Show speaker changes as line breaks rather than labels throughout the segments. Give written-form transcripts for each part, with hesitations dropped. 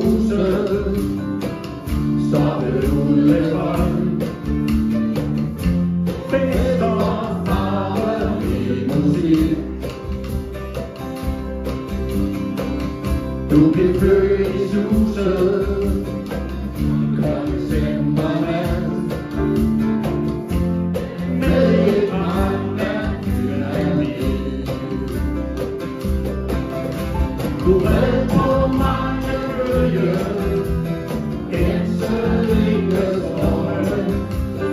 huset stoppet udenfor. Fest og farverig musik. Du blev født i suset, kom decembermand, med et brand af dynamit. Du red på mange bølger, gænseringes øjne,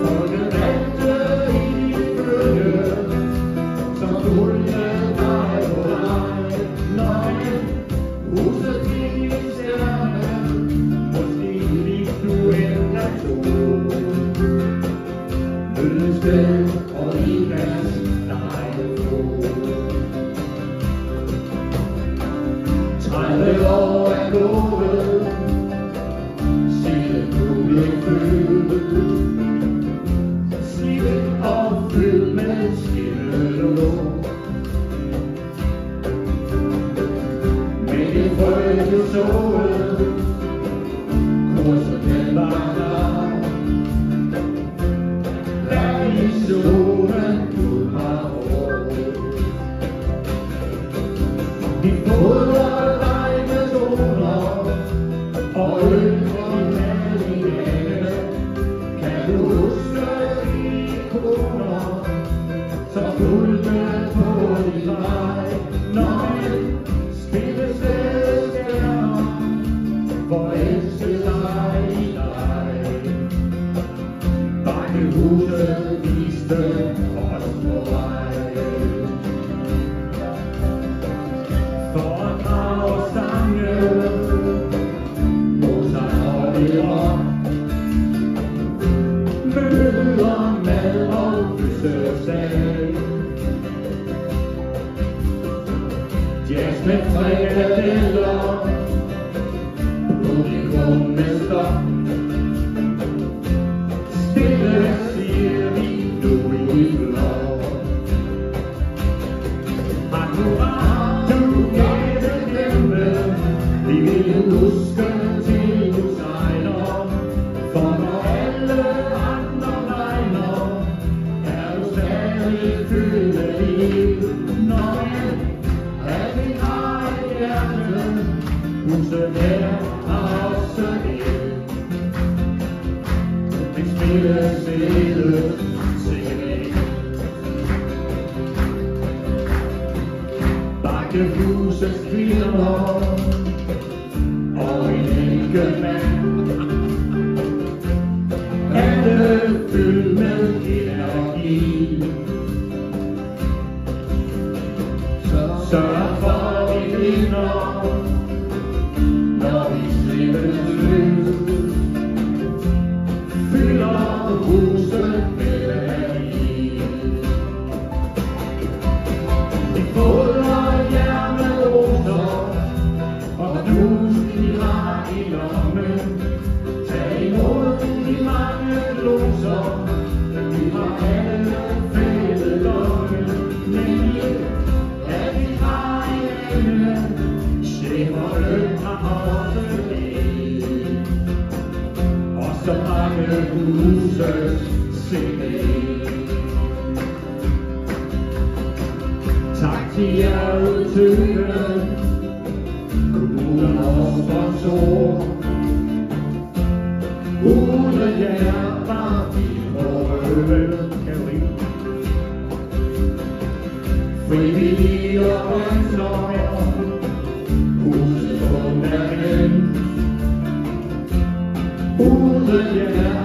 folket vendte i dit bølge, som fulgte dig på vej. Nøgen, huset gik i stjerne, måske fik du en af to. Mødested og Ikas lejeflod. 30 år er gået, siden du blev født. Slidt og fyldt med skimmelblå. Men din frøde såede, kursen den var klar. Vær i solen, du har råd. Vi fodrer dig med soler, og øl og mad i hænge. Kan du huske de ikoner, som fulgte på din vej? Nøgen, spille stjerner, forelske sig i dig. Bakkehuset viste os på vej. Foredrag og sange, Mozart og Leon. Møder, mad og fødselsdag. Jazz med frikadeller, publikum med stop. Stille siger vi, du i blå. Akkurat du kan det glemme, vi vil huske til du sejler. For når alle andre regner, er du stadig fyldt af liv. Nøgen er dit eget hjerte, huset her har også det. Vi spiller spillet, sikkert. Bakkehusets kvinder og en enkelt mand, alle fyldt med energi. Sørg for vi griner, når vi slippes løs. Fylder huset med energi. Vi fodrer jer med roser, og knus de har i lommen. Tag imod de mange gloser, vi har alle fældet lomme. Men at vi har i ende, skæmmerne har også det. Og så mange huses sikkerhed. Tak til jer udtøgende, kommuner og sponsorer. Uden jer var vi røde Karin. Frivillige og vensløjer, huset fundament. Uden jer